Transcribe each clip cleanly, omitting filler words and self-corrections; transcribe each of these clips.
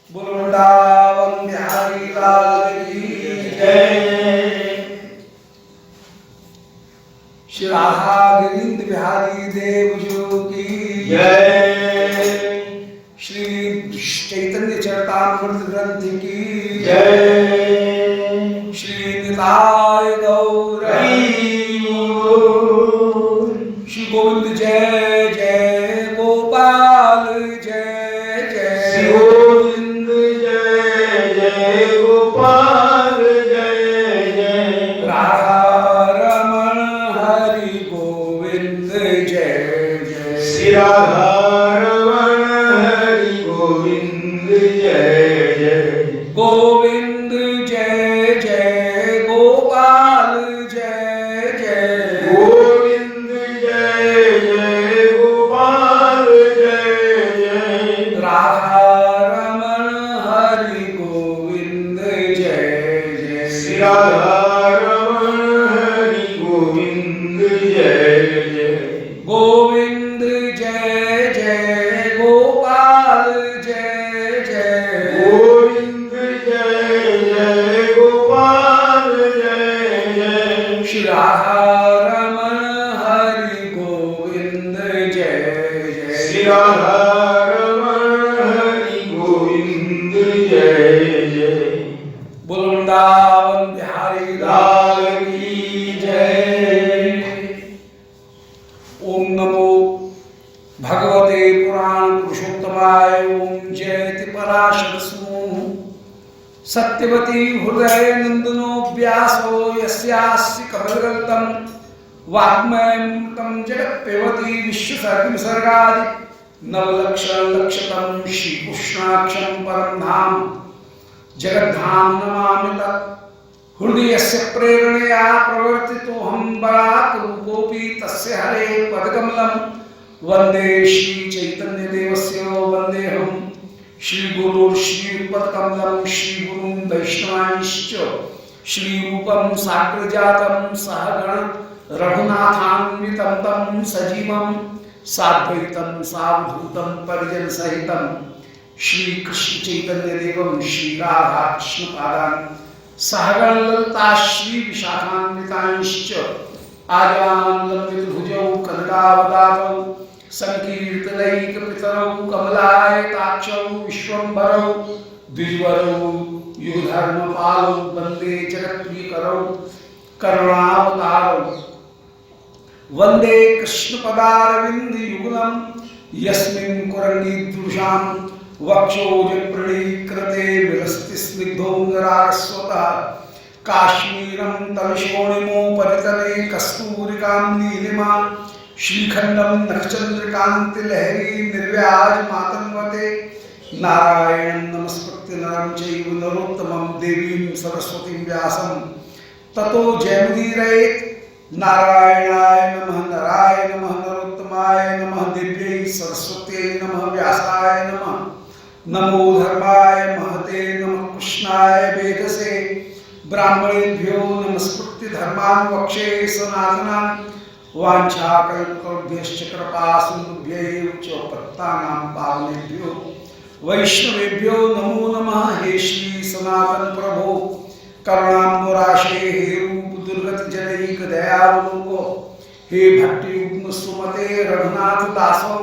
बोलो वृंदावन बिहारी लाल की जय। श्री राधा गोविंद बिहारी देव जी की जय। श्री चैतन्य चरितामृत ग्रंथ की जय। श्री निताय गौर श्री गोविंद जय जय गोपाल जय जय श्री गोविंद जय जय गोपाल जय जय राधा रमण हरि गोविंद जय जय श्री राधा रमण हरि गोविंद जय जय गोविंद जय जय गोपाल जय जय गोविंद जय जय गोपाल जय जय राधा रमण हरि गोविंद जय जय श्री राधा रमण हरि गोविंद जय जय गोविंद जय जय गोपाल जय जय गोविंद जय जय गोपाल जय जय श्री राधा रमण हरि गोविंद जय जय श्री राधा रमण हरि गोविंद जय जय बोलो वृंदावन बिहारी लाल की जय। ओम नमो भगवते पुराण पुरुषोत्तमाय। ओम जयति पराशर सूनु सत्यवती हृदय नंदनो व्यासो यस्यास्य कमलगल्तम वाग्मयमृतं जगत्पेवती विश्वसर्गविसर्गादि नवलक्षण लक्षतम श्रीकृष्णाक्षं परम धाम जगद्धाम नमामि तत् हृदयस्य प्रेरणया प्रवर्तितोऽहं बलात् रूपोऽपि तस्य हरे पदकमलं वन्दे श्री चैतन्यदेवस्य वन्देऽहं श्रीगुरुं श्रीपदकमलं श्रीगुरुं वैष्णवांश्च श्रीरूपं साग्रजातं सहगण रघुनाथान्वितं तं सजीवं साद्वैतं सावधूतं परिजन सहितं श्री कृष्ण चैतन्य देवं श्री राधा कृष्ण पादान सहगण ललिता श्री विशाखान्वितांश्च आजान लंबित भुजौ कनकावदातौ संकीर्तनैक पितरौ कमलायताक्षौ विश्वम्भरौ द्विजवरौ युगधर्मपालौ वन्दे जगत्प्रियकरौ करुणावतारौ वन्दे कृष्णपदारविन्द युगलं यस्मिन् कुरंगीदृशां वक्षोजप्रणीकृते विलसति स्निग्धोऽङ्गरागस्वतः काश्मीरं तमिशोणिमोपरितले कस्तूरिकां नीलिमा श्रीखण्डं नखचन्द्रकान्तिलहरी निर्व्याजमातन्वते नारायणं नमस्कृत्य नरं चैव नरोत्तमं देवीं सरस्वतीं व्यासं ततो जयमुदीरयेत्। नारायणाय नमः नराय नमः नरोत्तमाय नमः दिव्यै सरस्वत्यै नमः व्यासाय नमः नमो धर्माय महते नमः कृष्णाय वेदसे ब्राह्मणेभ्यो नमस्कृत्य धर्मान् वक्षे सनातनान् वाञ्छाकल्पतरुभ्यश्च कृपासिन्धुभ्यैव च पतितानां पावनेभ्यो वैष्णवेभ्यो नमो नमः। हे श्री सनातन प्रभो करुणाम्बुराशे हे रूप दुर्गत जनैक दयावलोको हे भट्टी युग्म सुमते रघुनाथ दासो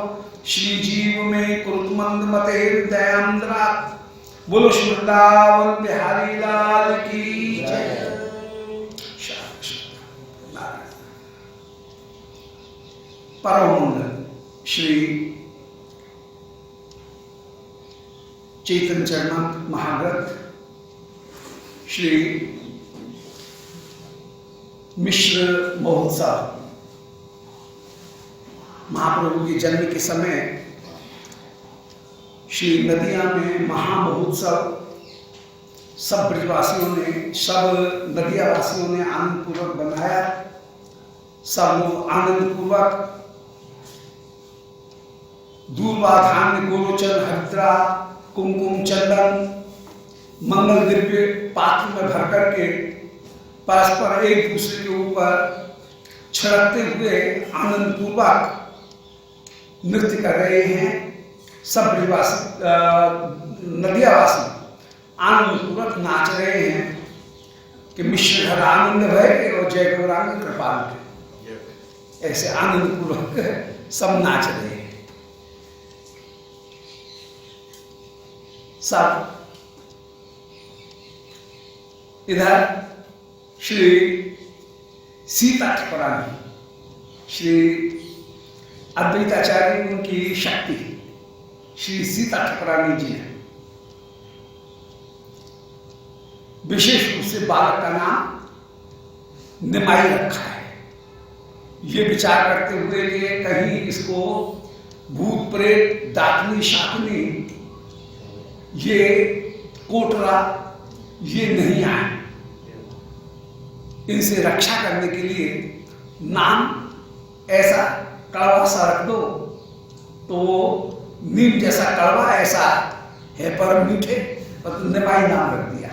श्री जीव में कुरुत मंद मते दयांद्रा। बोलो श्री वृंदावन बिहारी लाल की जय। परम श्री चैतन्य चरणामृत महाग्रंथ श्री मिश्र महोत्सव महाप्रभु के जन्म के समय श्री नदिया में महामहोत्सव सब ब्रजवासियों ने सब नदिया वासियों ने आनंद पूर्वक बनाया। सब लोग आनंद पूर्वक दूर्वा धान्य गोलोचन हरिद्रा कुमकुम चंदन मंगल द्रव्य पात्र में भर करके परस्पर एक दूसरे के ऊपर छिड़कते हुए आनंद पूर्वक नृत्य कर रहे हैं। सब ब्रजवासी नदियावासी आनंद पूर्वक नाच रहे हैं कि मिश्र हर आनंद भय और जय गौरांग कृपाल के, ऐसे आनंद पूर्वक सब नाच रहे हैं। सब इधर श्री सीता ठाकुरानी, श्री अद्वैताचार्य उनकी शक्ति श्री सीता ठाकुरानी जी है। विशेष रूप से बालक का नाम निमाई रखा है, ये विचार करते हुए कि कहीं इसको भूत प्रेत डाकनी शाकनी ये कोटरा ये नहीं आए, इनसे रक्षा करने के लिए नाम ऐसा कड़वा सा रख दो तो नीम जैसा कड़वा ऐसा है पर मीठे, पर निमाई नाम रख दिया।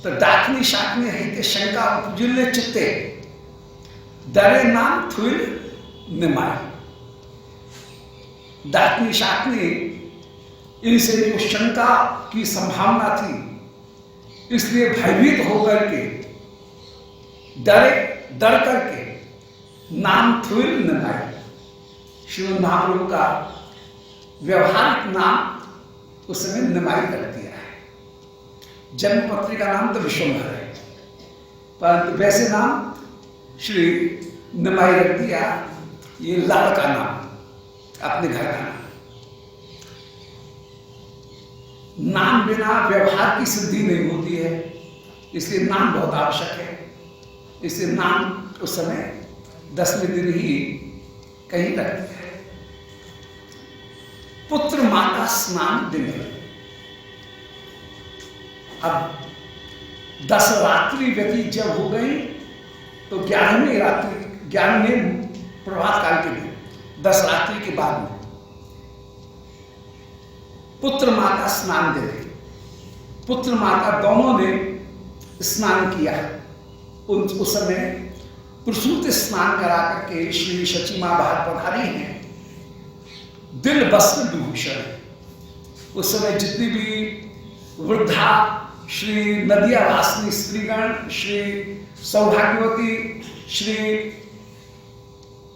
तो डाकनी शाकनी है शंका उपजुल्ले चित्ते डरे नाम थुल निमाई। डाकनी शाकनी इनसे जो शंका की संभावना थी इसलिए भयभीत होकर के डर करके नाम थुल निमाई। श्री महाप्रभु का व्यवहारिक नाम उस समय निमाई कर दिया है। जन्म पत्री का नाम तो विश्वम्भर है, परंतु वैसे नाम श्री निमाई रख दिया, ये लाल का नाम, अपने घर का नाम। नाम बिना व्यवहार की सिद्धि नहीं होती है, इसलिए नाम बहुत आवश्यक है। इसलिए नाम उस समय 10वें दिन ही कहीं रख दिया है। पुत्र माता स्नान दिन, अब 10 रात्रि व्यतीत जब हो गई तो 11वीं रात्रि 11वें प्रभात काल के दिन 10 रात्रि के बाद में पुत्र माता स्नान दे रही। पुत्र माता दोनों ने स्नान किया। उस समय प्रसूति स्नान करा करके श्री शची मां बाहर पधारी हैं। दिल वस्त्र विभूषण। उस समय जितनी भी वृद्धा श्री नदियावासिनी स्त्रीगण, श्री सौभाग्यवती, श्री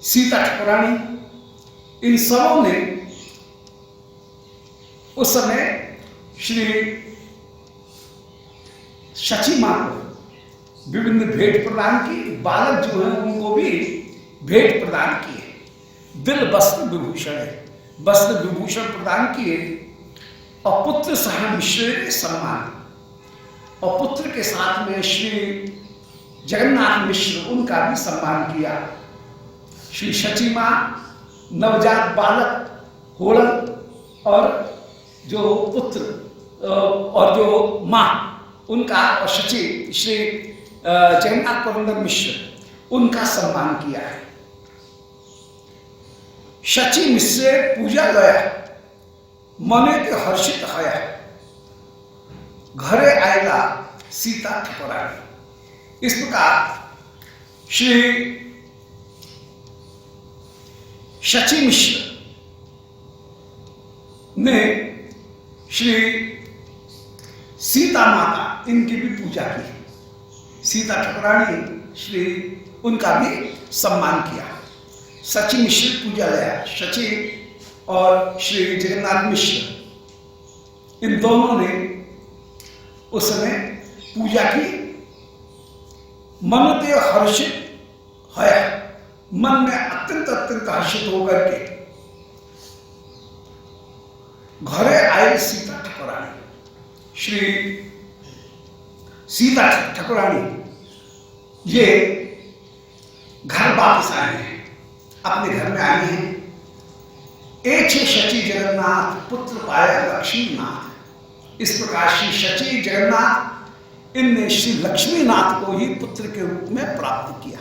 सीता ठाकुरानी, इन सबों ने उस समय श्री शची मां को विभिन्न भेंट प्रदान की। बालक जो है उनको भी भेंट प्रदान किए। दिल वस्त्र विभूषण है, वस्त्र विभूषण प्रदान किए। और पुत्र सह मिश्र सम्मान, और पुत्र के साथ में श्री जगन्नाथ मिश्र उनका भी सम्मान किया। श्री शची मां नवजात बालक होड़ल और जो पुत्र और जो मां उनका, और शची श्री जगन्नाथ प्रबंधक मिश्र उनका सम्मान किया है। शची मिश्र पूजा गया मने के हर्षित हया, घरे आएगा सीता ठाकुरानी। इस प्रकार श्री शची मिश्र ने श्री सीता माता इनकी भी पूजा की। सीता ठाकुरानी श्री उनका भी सम्मान किया। शची मिश्र पूजा गया। शची और श्री जगन्नाथ मिश्र इन दोनों ने उस समय पूजा की। मनोते हर्षित है, मन में अत्यंत अत्यंत हर्षित होकर के घरे आए सीता ठाकुरानी। श्री सीता ठाकुरानी ये घर वापस आए हैं, अपने घर में आए हैं। एक शची जगन्नाथ पुत्र पाया लक्ष्मीनाथ। इस प्रकार श्री शची जगन्नाथ इनने श्री लक्ष्मीनाथ को ही पुत्र के रूप में प्राप्त किया।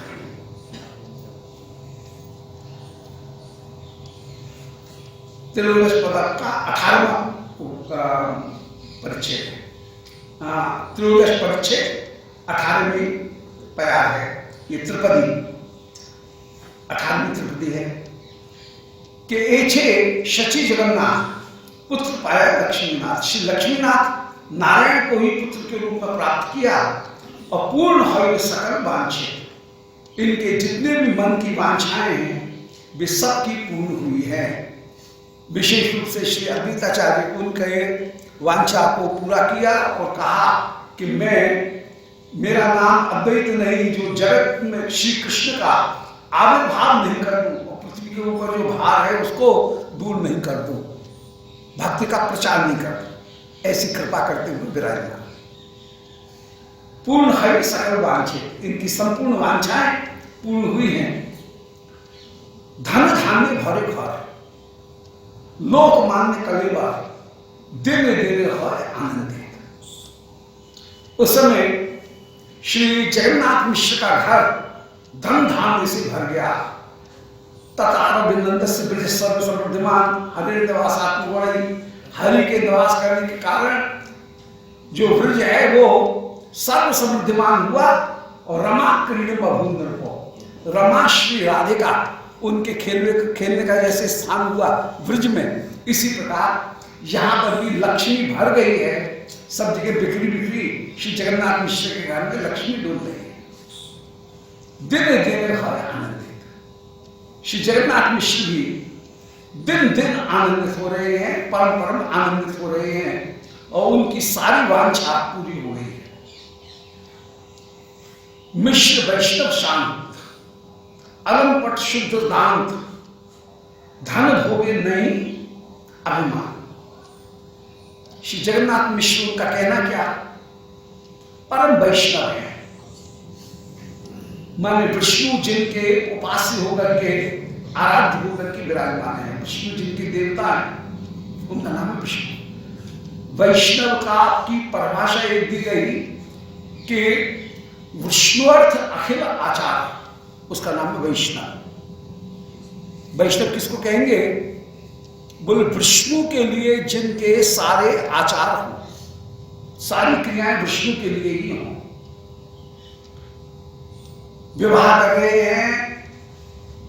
त्रिलोक पदक का 18वां परिचय है। त्रिलोक परिचय 18वीं प्यार है। ये त्रिपदी 18वीं त्रिपदी है। कि एछे शची जगन्नाथ पुत्र पाया लक्ष्मीनाथ। श्री लक्ष्मीनाथ नारायण को ही पुत्र के रूप में प्राप्त किया और पूर्ण हुए सकल वांछित। इनके जितने भी मन की वांछाएं हैं वे सबकी पूर्ण हुई है। विशेष रूप से श्री अद्वैताचार्य उनके वांछा को पूरा किया और कहा कि मेरा नाम अद्वैत नहीं, जो जगत में श्री कृष्ण का आविर्भाव नहीं कर दूं और पृथ्वी के ऊपर जो भार है उसको दूर नहीं कर दूं, भक्ति का प्रचार नहीं कर दूं, ऐसी कृपा करते हुए विराजमान। पूर्ण है सकल वांछित, इनकी संपूर्ण वांछाएं पूर्ण हुई हैं। धन धान्य भरे घर, लोक मान्य कलेवा, दिव्य दिव्य है आनंदित। उस समय श्री जगन्नाथ मिश्र का घर धन धान्य से भर गया। तथारविंद से ब्रज सर्व समृद्धिमान हरि निवास आत्मगुणी, हरि के निवास करने के कारण जो ब्रज है वो सर्व समृद्धिमान हुआ। और रमा क्रीड बभूंदर को, रमा श्री राधिका उनके खेलने का जैसे स्थान हुआ ब्रज में, इसी प्रकार यहाँ पर भी लक्ष्मी भर गई है। सब जगह बिखरी बिखरी श्री जगन्नाथ मिश्र के घर में लक्ष्मी डूब रही है। दिव्य दिव्य है आनंदित। श्री जगन्नाथ मिश्र भी दिन दिन आनंदित हो रहे हैं, परम परम आनंदित हो रहे हैं और उनकी सारी वांछा पूरी हो गई है। मिश्र वैष्णव शांत, अलंपट शुद्ध दांत, धन भोगे नहीं अभिमान। श्री जगन्नाथ मिश्र का कहना क्या, परम वैष्णव है, माने विष्णु जिनके उपास्य होकर के आराध्य होकर के विराजमान है, विष्णु जिनके देवता है उनका नाम है विष्णु। वैष्णव का की परिभाषा एक दी गई कि विष्णुअर्थ अखिल आचार, उसका नाम है वैष्णव। वैष्णव किसको कहेंगे, बोले विष्णु के लिए जिनके सारे आचार हो, सारी क्रियाएं विष्णु के लिए ही हो। विवाह कर रहे हैं,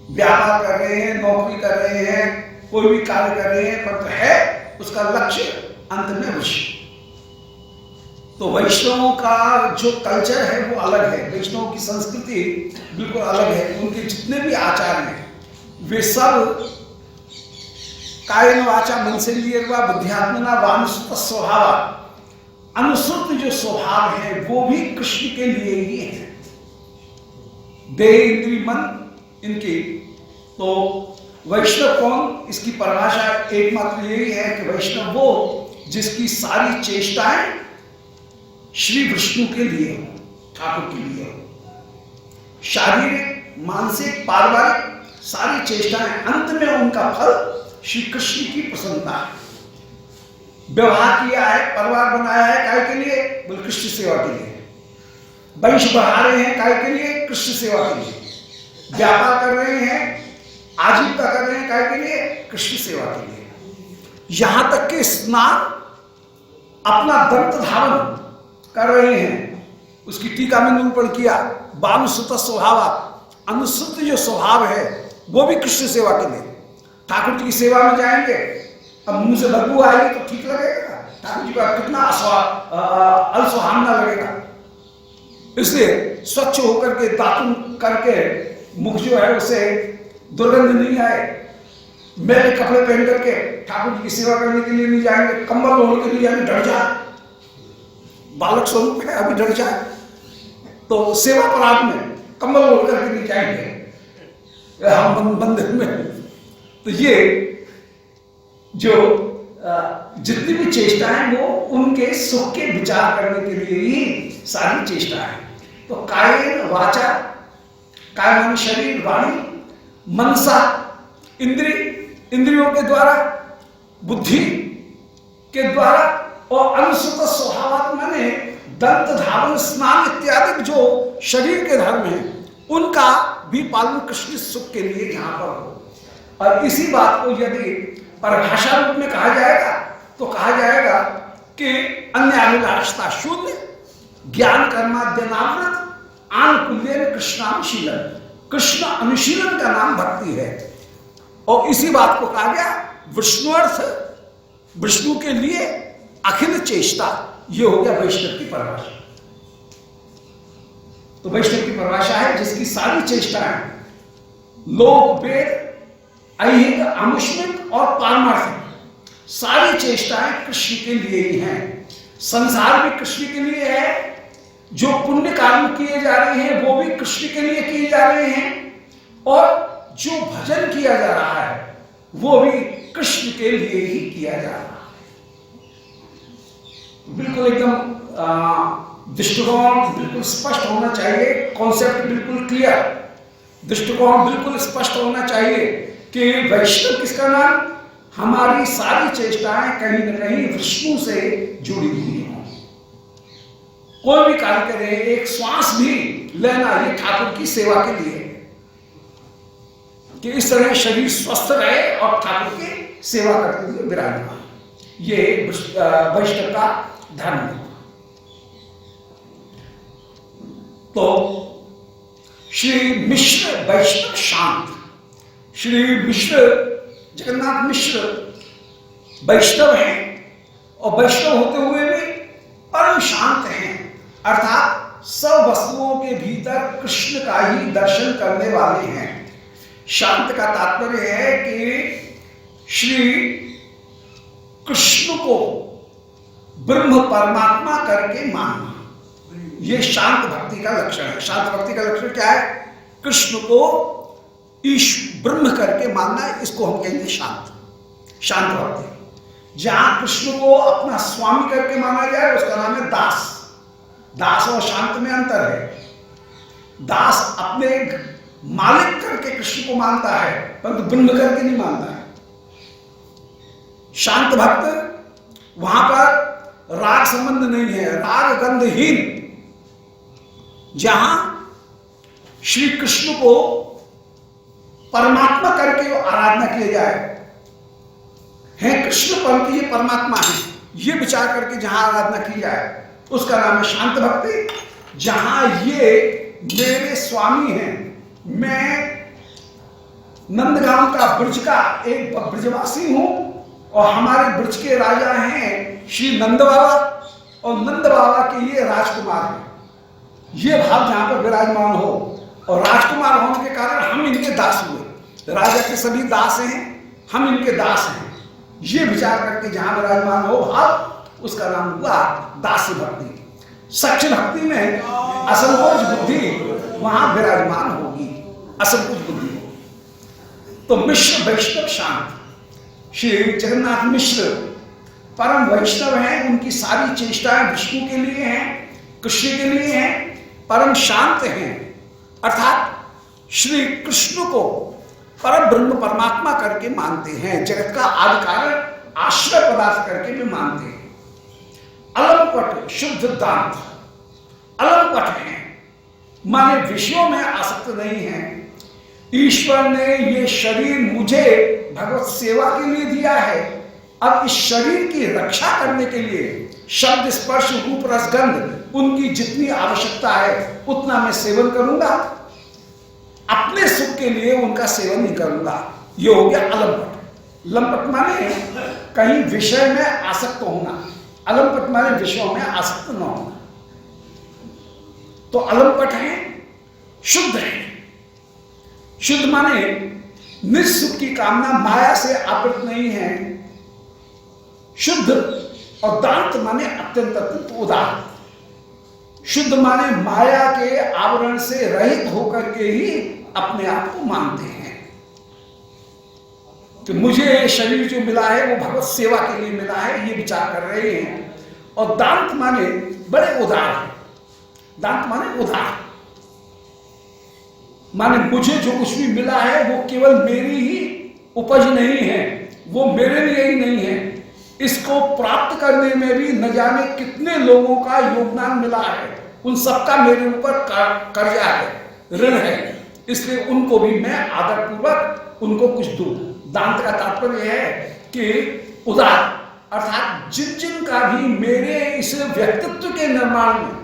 व्यापार कर रहे हैं, नौकरी कर रहे हैं, कोई भी कार्य कर रहे हैं, पर है उसका लक्ष्य अंत में विष्णु। तो वैष्णवों का जो कल्चर है वो अलग है, वैष्णवों की संस्कृति बिल्कुल अलग है। उनके जितने भी आचार हैं वे सब कायेन वाचा मनसेन्द्रियर्वा बुद्ध्यात्मना वानुसृत स्वभाव, अनुसृत जो स्वभाव है वो भी कृष्ण के लिए ही है। देह इंद्रिय मन इनकी। तो वैष्णव कौन, इसकी परिभाषा एकमात्र यही है कि वैष्णव वो जिसकी सारी चेष्टाएं श्री विष्णु के लिए हो, ठाकुर के लिए हो। शारीरिक मानसिक पारिवारिक सारी चेष्टाएं, अंत में उनका फल श्री कृष्ण की प्रसन्नता है। व्यवहार किया है, परिवार बनाया है काय के लिए, बोले कृष्ण सेवा के लिए। वंश बढ़ा रहे हैं काय के लिए, कृष्ण सेवा के लिए। व्यापार कर रहे हैं, आजीविका कर रहे हैं काय के लिए, कृष्ण सेवा के लिए। यहां तक कि स्नान अपना दंत धारण कर रहे हैं, उसकी टीका में निरूपण किया, बानुसुत स्वभाव, अनुसुत जो स्वभाव है वो भी कृष्ण सेवा के लिए। ठाकुर जी की सेवा में जाएंगे, अब मुंह से बदबू आएगी तो ठीक लगेगा, ठाकुर जी का कितना असुहावना लगेगा। इसलिए स्वच्छ होकर के दातुन करके मुख जो है उसे दुर्गंध नहीं आए। मेरे कपड़े पहन करके ठाकुर जी की सेवा करने के लिए नहीं जाएंगे, कंबल ओढ़ के नहीं जाएंगे, डर जाए, बालक स्वरूप है अभी डर जाए, तो सेवा परात में कंबल ओढ़ करके नहीं जाएंगे हम मंदिर में। तो ये जो जितनी भी चेष्टाएं वो उनके सुख के विचार करने के लिए ही सारी चेष्टाएं। तो कायेन वाचा, काय माने शरीर, वाणी, मनसा इंद्रियों के द्वारा, बुद्धि के द्वारा, और अनुसृत स्वभाव माने दंत धावन स्नान इत्यादि जो शरीर के धर्म है उनका भी पालन कृष्ण सुख के लिए यहां पर हो। और इसी बात को यदि परिभाषा रूप में कहा जाएगा तो कहा जाएगा कि अन्य अभिलाषता शून्य, ज्ञान कर्माद्यनावृत, आनुकूल्य कृष्णानुशीलन। कृष्ण अनुशीलन का नाम भक्ति है और इसी बात को कहा गया विष्णु अर्थ, विष्णु के लिए अखिल चेष्टा। ये हो गया वैष्णव की परिभाषा। तो वैष्णव की परिभाषा है जिसकी सारी चेष्टाएं लोक, वेद, ऐहिक, आमुष्मिक और पारमार्थिक सारी चेष्टाएं कृष्ण के लिए ही हैं। संसार भी कृष्ण के लिए है, जो पुण्य कर्म किए जा रहे हैं वो भी कृष्ण के लिए किए जा रहे हैं, और जो भजन किया जा रहा है वो भी कृष्ण के लिए ही किया जा रहा है। बिल्कुल एकदम दृष्टिकोण बिल्कुल स्पष्ट होना चाहिए, कॉन्सेप्ट बिल्कुल क्लियर, दृष्टिकोण बिल्कुल स्पष्ट होना चाहिए कि वैष्णव किसका नाम, हमारी सारी चेष्टाएं कहीं न कहीं विष्णु से जुड़ी हुई हों। कोई भी कार्य करें, एक श्वास भी लेना ये ठाकुर की सेवा के लिए, कि इस तरह शरीर स्वस्थ रहे और ठाकुर की सेवा करते हुए विराजमान, ये वैष्णव का धर्म है। तो श्री मिश्र वैष्णव शांत, श्री मिश्र जगन्नाथ मिश्र वैष्णव हैं और वैष्णव होते हुए भी परम शांत हैं, अर्थात सब वस्तुओं के भीतर कृष्ण का ही दर्शन करने वाले हैं। शांत का तात्पर्य है कि श्री कृष्ण को ब्रह्म परमात्मा करके मानना, यह शांत भक्ति का लक्षण है। शांत भक्ति का लक्षण क्या है, कृष्ण को ईश ब्रह्म करके मानना, इसको हम कहेंगे शांत भक्ति। जहां कृष्ण को अपना स्वामी करके माना जाए उसका नाम है दास। दास और शांत में अंतर है। दास अपने मालिक करके कृष्ण को मानता है परंतु ब्रह्म करके नहीं मानता है। शांत भक्त वहां पर राग संबंध नहीं है, राग गंधहीन, जहां श्री कृष्ण को परमात्मा करके आराधना किया जाए, है कृष्ण परंतु ये परमात्मा है, ये विचार करके जहां आराधना की जाए उसका नाम है शांत भक्ति। जहां ये मेरे स्वामी हैं, मैं नंदगांव का ब्रज का एक ब्रजवासी हूं और हमारे ब्रज के राजा हैं श्री नंद बाबा, और नंद बाबा के ये राजकुमार हैं, ये भाव जहां पर विराजमान हो, और राजकुमार होने के कारण हम इनके दास हुए। राजा के सभी दास हैं, हम इनके दास हैं, ये विचार करके जहां विराजमान हो भाव, उसका नाम हुआ दास्य भक्ति। सच्ची भक्ति में असंकोच बुद्धि वहां विराजमान होगी, असंकोच बुद्धि होगी। तो मिश्र वैष्णव शांत, श्री जगन्नाथ मिश्र परम वैष्णव हैं, उनकी सारी चेष्टाएं विष्णु के लिए हैं, कृष्ण के लिए हैं, परम शांत हैं, अर्थात श्री कृष्ण को परम ब्रह्म परमात्मा करके मानते हैं, जगत का आदि कारण आश्रय पदार्थ करके भी मानते हैं। अलंपट शुद्ध दांत, अलंपट हैं माने विषयों में आसक्त नहीं है। ईश्वर ने ये शरीर मुझे भगवत सेवा के लिए दिया है, अब इस शरीर की रक्षा करने के लिए शब्द स्पर्श रूप रसगंध उनकी जितनी आवश्यकता है उतना मैं सेवन करूंगा, अपने सुख के लिए उनका सेवन नहीं करूंगा। ये हो गया अलंपट। लंपट माने कहीं विषय में आसक्त होना, अलंपट माने विषयों में आसक्त न होना। तो अलंपट है, शुद्ध है। शुद्ध माने निज सुख की कामना माया से आवृत नहीं है, शुद्ध। और दांत माने अत्यंत अत्यंत उदार। शुद्ध माने माया के आवरण से रहित होकर के ही अपने आप को मानते हैं कि मुझे शरीर जो मिला है वो भगवत सेवा के लिए मिला है, ये विचार कर रहे हैं। और दांत माने बड़े उदार है। दांत माने उदार, माने मुझे जो कुछ भी मिला है वो केवल मेरी ही उपज नहीं है, वो मेरे लिए ही नहीं है, इसको प्राप्त करने में भी न जाने कितने लोगों का योगदान मिला है, उन सबका मेरे ऊपर कर्जा है, ऋण है, इसलिए उनको भी मैं आदर पूर्वक उनको कुछ दूं। दांत का तात्पर्य है कि उदार, अर्थात जिन जिन का भी मेरे इस व्यक्तित्व के निर्माण में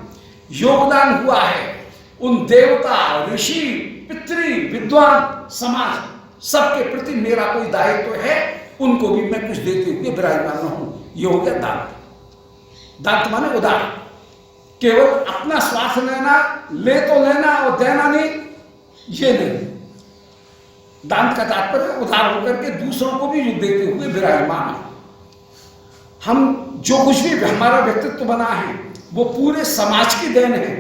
योगदान हुआ है, उन देवता, ऋषि, पितृ, विद्वान समाज सबके प्रति मेरा कोई दायित्व है, उनको भी मैं कुछ देते हुए विराजमान हूं। ये हो गया दान। दान माने उदार, केवल अपना स्वार्थ लेना, ले तो लेना और देना नहीं, ये नहीं। दान का तात्पर्य उदार होकर के दूसरों को भी देते हुए विराजमान है। हम जो कुछ भी हमारा व्यक्तित्व बना है वो पूरे समाज की देन है,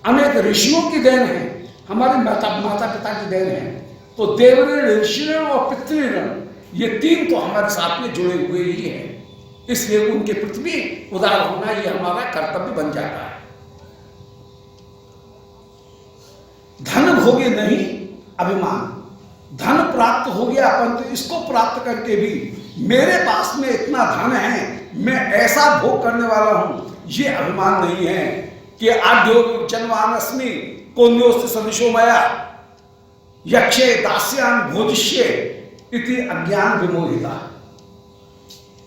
अनेक ऋषियों की देन है, हमारे माता पिता की देन है। तो देवऋण, ऋषिऋण और पितृऋण, ये तीन तो हमारे साथ में जुड़े हुए ही हैं। इसलिए उनके प्रति भी उदार होना ये हमारा कर्तव्य बन जाता है। धन भोगे नहीं अभिमान, धन प्राप्त हो गया परंतु इसको प्राप्त करके भी मेरे पास में इतना धन है, मैं ऐसा भोग करने वाला हूं, ये अभिमान नहीं है। कि आद्यो जन्मानस्मि कोन्योस्त सदृशो मया यक्षे दास्यान भोजिष्ये इति अज्ञान विमोहिता।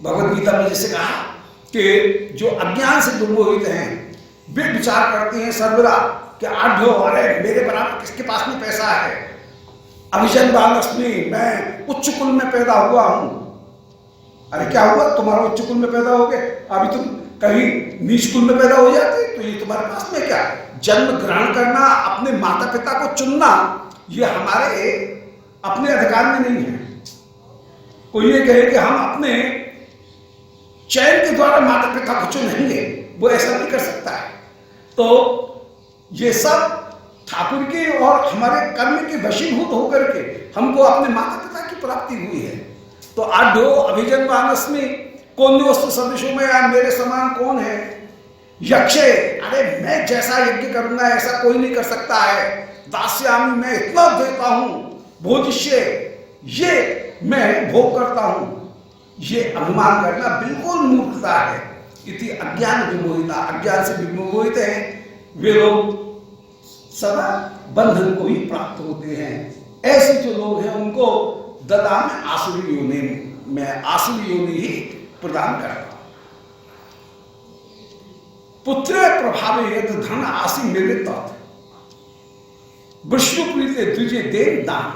भगवद गीता में जैसे कहा कि जो अज्ञान से विमोहित हैं वे विचार करते हैं सर्वदा कि आढ़ो, अरे मेरे बराबर किसके पास में पैसा है, अभिजन्मानस्मि, मैं उच्च कुल में पैदा हुआ हूं। अरे क्या हुआ, तुम्हारा उच्च कुल में पैदा हो गए, अभी तुम कहीं नीच कुल में पैदा हो जाते, तो ये तुम्हारे पास में क्या, जन्म ग्रहण करना, अपने माता पिता को चुनना, ये हमारे अपने अधिकार में नहीं है। कोई ये कहे कि हम अपने चयन के द्वारा माता पिता को चुनेंगे, वो ऐसा नहीं कर सकता है। तो ये सब ठाकुर के और हमारे कर्म के वशीभूत होकर के हमको अपने माता पिता की प्राप्ति हुई है। तो आढ़ो अभिजन्मानस्मि कोन्योस्त सदृशो मया, मेरे समान कौन है। यक्षे, अरे मैं जैसा यज्ञ करूंगा ऐसा कोई नहीं कर सकता है। दास्यामी, मैं इतना देता हूं। भोजिष्ये, ये मैं भोग करता हूं। ये अभिमान करना बिल्कुल मूर्खता है। इति अज्ञान विमोहिता, अज्ञान से विमोहित है वे लोग सदा बंधन को ही प्राप्त होते हैं। ऐसे जो लोग हैं उनको ददा में आसुरी योनि, मैं आसुरी योनि ही प्रदान करता हूं। पुत्र प्रभाव यद धन आसी मिले तत् विष्णु प्रीति द्विजे देव दान।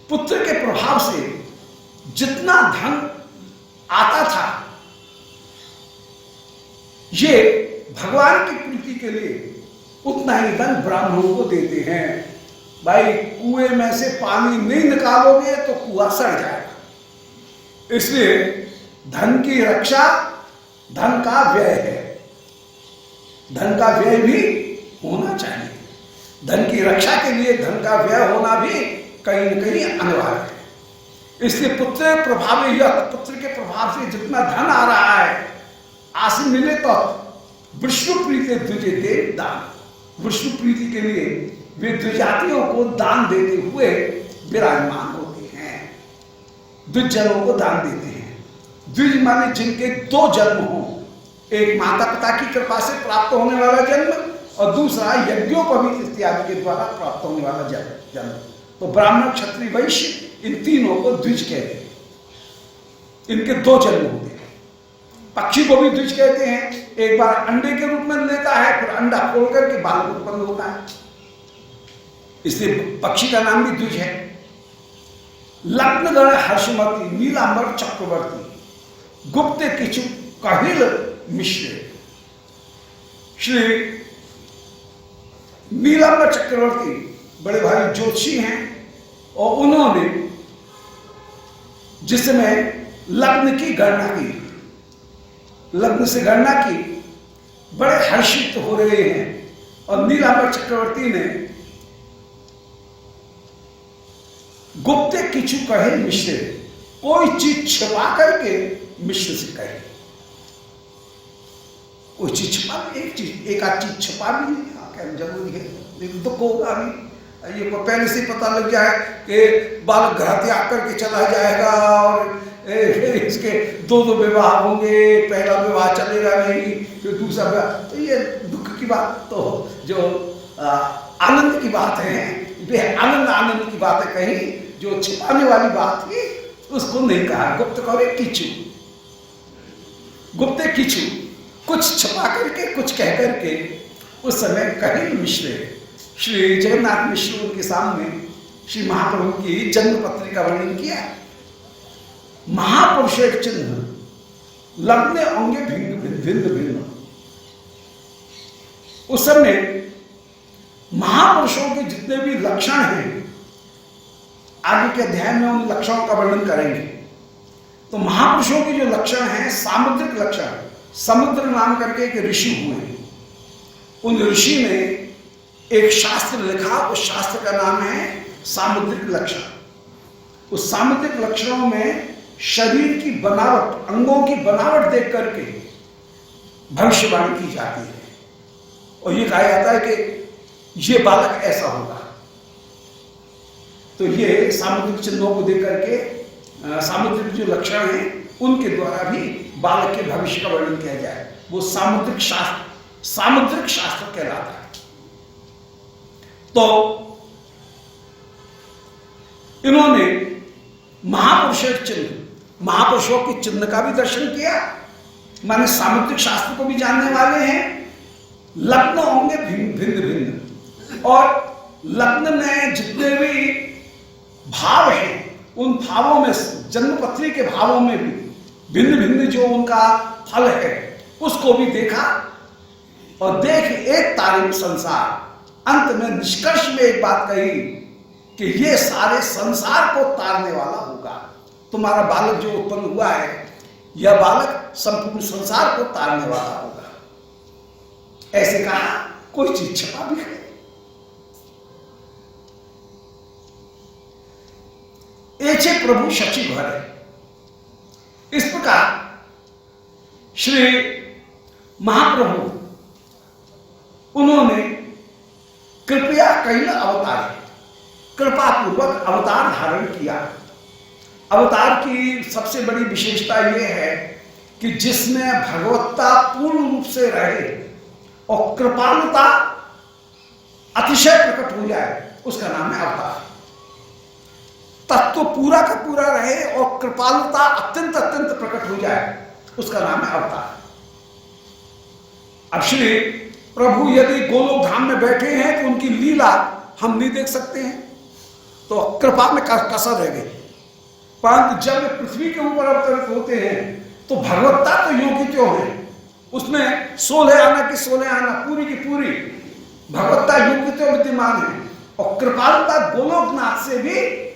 पुत्र के प्रभाव से जितना धन आता था ये भगवान की प्रीति के लिए उतना ही धन ब्राह्मणों को देते हैं। भाई कुएं में से पानी नहीं निकालोगे तो कुआं सड़ जाएगा। इसलिए धन की रक्षा धन का व्यय है, धन का व्यय भी होना चाहिए। धन की रक्षा के लिए धन का व्यय होना भी कहीं न कहीं अनिवार्य है। इसलिए पुत्र प्रभाव, पुत्र के प्रभाव से जितना धन आ रहा है आशी मिले तो विष्णु प्रीति द्विज देव दान। विष्णु प्रीति के लिए वे द्विजातियों को दान देते हुए विराजमान होते हैं, द्विजनों को दान देते हैं। द्विज माने जिनके दो जन्म हो, एक माता पिता की कृपा से प्राप्त होने वाला जन्म और दूसरा यज्ञोपवीत इत्यादि के द्वारा प्राप्त होने वाला जन्म। तो ब्राह्मण, क्षत्रिय, वैश्य, इन तीनों को द्विज कहते हैं। इनके दो जन्म होते हैं। पक्षी को भी द्विज कहते हैं, एक बार अंडे के रूप में लेता है, फिर अंडा खोल करके बालक उत्पन्न होता है, इसलिए पक्षी का नाम भी द्विज है। लग्नगण हर्षमती, नीलांबर चक्रवर्ती, गुप्त किचु कहिल मिश्र। श्री नीलांबर चक्रवर्ती बड़े भारी ज्योतिषी हैं और उन्होंने जिस समय लग्न की गणना की, लग्न से गणना की, बड़े हर्षित हो रहे हैं। और नीलांबर चक्रवर्ती ने गुप्त किचु कहे मिश्र, कोई चीज छिपा करके मिश्र से कहे। कोई चीज छिपा, एक आध चीज छिपा भी नहीं, कहना जरूरी है, लेकिन दुख होगा अभी। ये पहले से पता लग जाए कि बालक घर त्याग करके चला जाएगा और इसके दो विवाह होंगे, पहला विवाह चलेगा नहीं, फिर दूसरा विवाह, तो ये दुख की बात, तो जो आनंद की बात है वे आनंद की बातें कही, जो छिपाने वाली बात थी उसको नहीं कहा। गुप्त करे किचु, गुप्त किचु, कुछ छिपा करके कुछ कह करके उस समय कहिल मिश्र, श्री जगन्नाथ मिश्र उनके सामने श्री महाप्रभु की जन्म पत्री का वर्णन किया। महापुरुष एक चिन्ह लग्ने अंगे भिन्न भिन्न भिन्न। उस समय महापुरुषों के जितने भी लक्षण हैं, आगे के अध्याय में उन लक्षणों का वर्णन करेंगे। तो महापुरुषों के जो लक्षण हैं, सामुद्रिक लक्षण, समुद्र नाम करके एक ऋषि हुए, उन ऋषि ने एक शास्त्र लिखा, उस शास्त्र का नाम है सामुद्रिक लक्षण। उस सामुद्रिक लक्षणों में शरीर की बनावट, अंगों की बनावट देख करके भविष्यवाणी की जाती है और ये कहा जाता है कि ये बालक ऐसा होगा। तो ये सामुद्रिक चिन्हों को देख करके सामुद्रिक जो लक्षण हैं उनके द्वारा भी बालक के भविष्य का वर्णन किया जाए, वो सामुद्रिक शास्त्र कहलाता है। तो इन्होंने महापुरुष चिन्ह, महापुरुषों के चिन्ह का भी दर्शन किया, माने सामुद्रिक शास्त्र को भी जानने वाले हैं। लग्न होंगे भिन्न भिन्न, और लग्न में जितने भी भाव हैं उन भावों में, जन्मपत्री के भावों में भी भिन्न भिन्न जो उनका फल है उसको भी देखा। और देख एक तारीफ संसार, अंत में निष्कर्ष में एक बात कही कि ये सारे संसार को तारने वाला होगा। तुम्हारा बालक जो उत्पन्न हुआ है, यह बालक संपूर्ण संसार को तारने वाला होगा। ऐसे कहा, कोई चीज छिपा भी है। एचे प्रभु शचि घर है। इस प्रकार श्री महाप्रभु उन्होंने कृपया कैल अवतार, कृपा पूर्वक अवतार धारण किया। अवतार की सबसे बड़ी विशेषता यह है कि जिसमें भगवत्ता पूर्ण रूप से रहे और कृपालुता अतिशय प्रकट हो जाए, उसका नाम है अवतार। तत्व पूरा का पूरा रहे और कृपालुता अत्यंत अत्यंत प्रकट हो जाए, उसका नाम है अवतार। अब श्री प्रभु यदि गोलोक धाम में बैठे हैं तो उनकी लीला हम नहीं देख सकते हैं, तो कृपा में कसर रह गई। परंतु जब पृथ्वी के ऊपर अवतरित होते हैं तो भगवत्ता तो यों की त्यों है, उसमें 16 आना की 16 आना, पूरी की पूरी भगवत्ता यों की त्यों विद्यमान है। और कृपालुता गोलोकनाथ से भी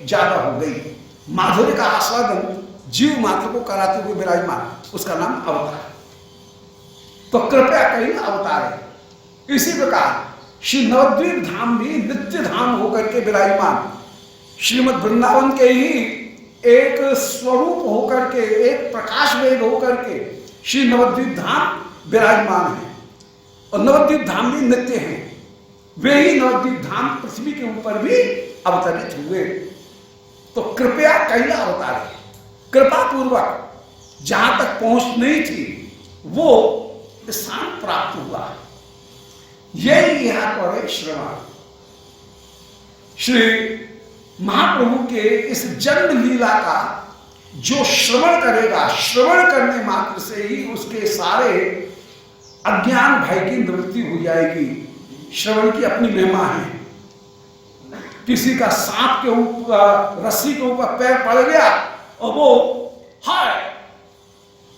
ज्यादा हो गई। माधुर्य का आस्वादन जीव मात्र को कराते हुए विराजमान, उसका नाम अवतार। तो कृपया कहीं अवतार है। इसी प्रकार श्री नवद्वीप धाम भी नित्य धाम होकर के विराजमान, श्रीमद् वृंदावन के ही एक स्वरूप होकर के, एक प्रकाश वेग होकर के श्री नवद्वीप धाम विराजमान है। और नवद्वीप धाम भी नित्य हैं। वे ही नवद्वीप धाम पृथ्वी के ऊपर भी अवतरित हुए। तो कृपया कैला अवतार है। कृपा पूर्वक जहां तक पहुंच नहीं थी वो स्थान प्राप्त हुआ। यही यहां पर है श्रवण। श्री महाप्रभु के इस जन्म लीला का जो श्रवण करेगा, श्रवण करने मात्र से ही उसके सारे अज्ञान भय की निवृत्ति हो जाएगी। श्रवण की अपनी महिमा है। किसी का सांप के ऊपर, रस्सी के ऊपर पैर पड़ गया और वो हाय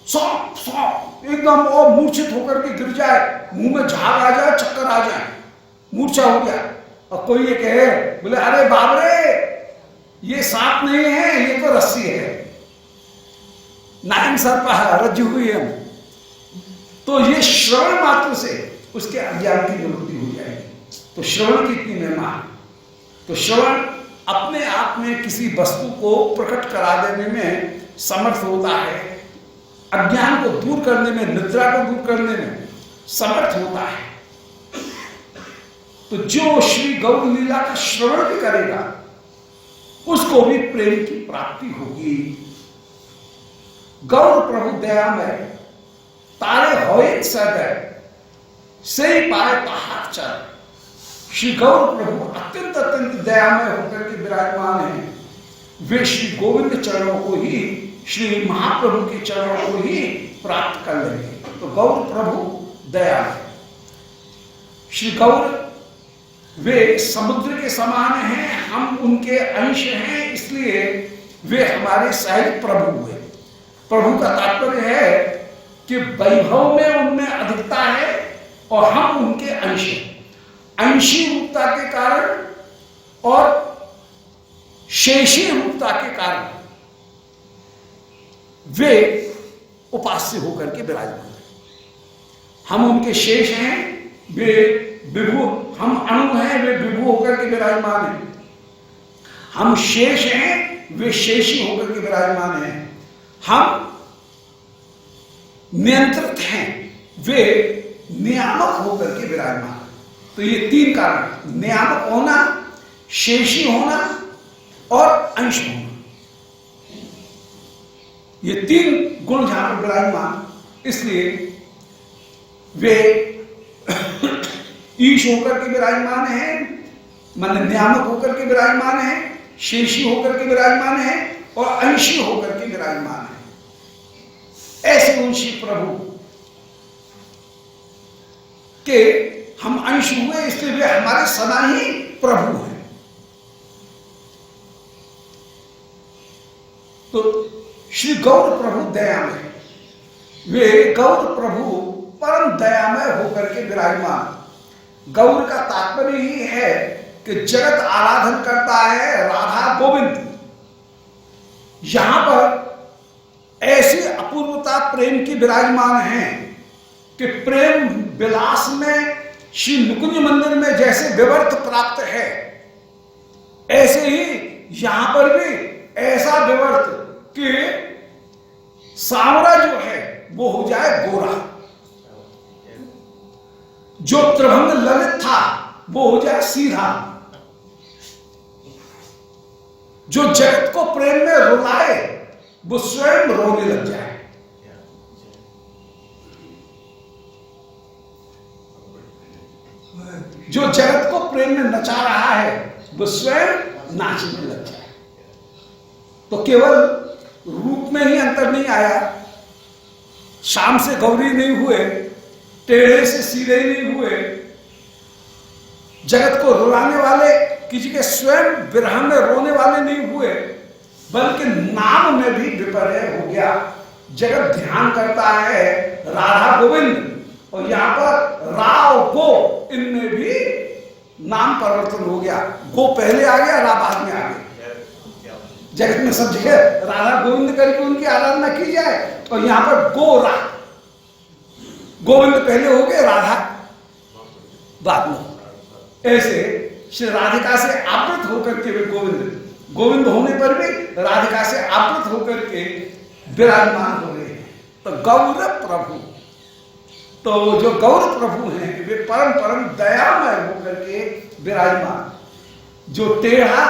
सांप सांप एकदम और मूर्छित होकर के गिर जाए, मुंह में झाग आ जाए, चक्कर आ जाए, मूर्छा हो गया। और कोई ये कहे, बोले अरे बाबरे ये सांप नहीं है, ये तो रस्सी है, नारायण सर्प रज्जु हुई है। तो ये श्रवण मात्र से उसके अज्ञान की निवृत्ति हो जाएगी। तो श्रवण की इतनी महिमा। तो श्रवण अपने आप में किसी वस्तु को प्रकट करा देने में समर्थ होता है, अज्ञान को दूर करने में, निद्रा को दूर करने में समर्थ होता है। तो जो श्री गौर लीला का श्रवण भी करेगा उसको भी प्रेम की प्राप्ति होगी। गौर प्रभु दयामय तारे होए सदैव से पाए पहाड़ चर। श्री गौर प्रभु अत्यंत अत्यंत दयामय होकर के विराजमान है। वे श्री गोविंद चरणों को ही, श्री महाप्रभु के चरणों को ही प्राप्त कर लेंगे। तो गौर प्रभु दयामय। श्री गौर वे समुद्र के समान हैं, हम उनके अंश हैं, इसलिए वे हमारे सहज प्रभु हुए। प्रभु का तात्पर्य है कि वैभव में उनमें अधिकता है और हम उनके अंश हैं। अंशी रूपता के कारण और शेषी रूपता के कारण वे उपास्य होकर के विराजमान हैं। हम उनके शेष हैं, वे विभु, हम अणु हैं, वे विभु होकर के विराजमान हैं। हम शेष हैं, वे शेषी होकर के विराजमान हैं। हम नियंत्रित हैं, वे नियामक होकर के विराजमान हैं। तो ये तीन कारण, नियामक होना, शेषी होना और अंश होना, ये तीन गुण जहां पर विराजमान, इसलिए वे ईश होकर के विराजमान हैं, मान नियामक होकर के विराजमान हैं, शेषी होकर के विराजमान हैं और अंशी होकर के विराजमान हैं। ऐसे अंशी प्रभु के हम अंश हुए, इसलिए वे हमारे सदा ही प्रभु हैं। तो श्री गौर प्रभु दयामय, वे गौर प्रभु परम दयामय होकर के विराजमान। गौर का तात्पर्य ही है कि जगत आराधन करता है राधा गोविंद। यहां पर ऐसी अपूर्वता प्रेम की विराजमान है कि प्रेम विलास में श्री मुकुंज मंदिर में जैसे विवर्त प्राप्त है, ऐसे ही यहां पर भी ऐसा विवर्त कि सांवरा जो है वो हो जाए गोरा, जो त्रिभंग ललित था वो हो जाए सीधा, जो जगत को प्रेम में रुलाए वो स्वयं रोने लग जाए। जो जगत को प्रेम में नचा रहा है वो स्वयं नाचने लग जाए। तो केवल रूप में ही अंतर नहीं आया, शाम से गौरी नहीं हुए, टेढ़े से सीधे नहीं हुए, जगत को रुलाने वाले, किसी के स्वयं विरह में रोने वाले नहीं हुए, बल्कि नाम में भी विपर्य हो गया। जगत ध्यान करता है राधा गोविंद, और यहां पर राव गो, इनमें भी नाम परिवर्तन हो गया। गो पहले आ गया, रा बाद में आ गया। जगत में सब जगह राधा गोविंद करके उनकी आराधना की जाए, और यहां पर गो रा, गोविंद पहले हो गए, राधा बाद में। ऐसे श्री राधिका से आवृत होकर के वे गोविंद, गोविंद होने पर भी राधिका से आवृत होकर के विराजमान हो रहे हैं। तो गौर प्रभु, तो जो गौर प्रभु हैं वे परम परम दयामय होकर के विराजमान। जो टेढ़ा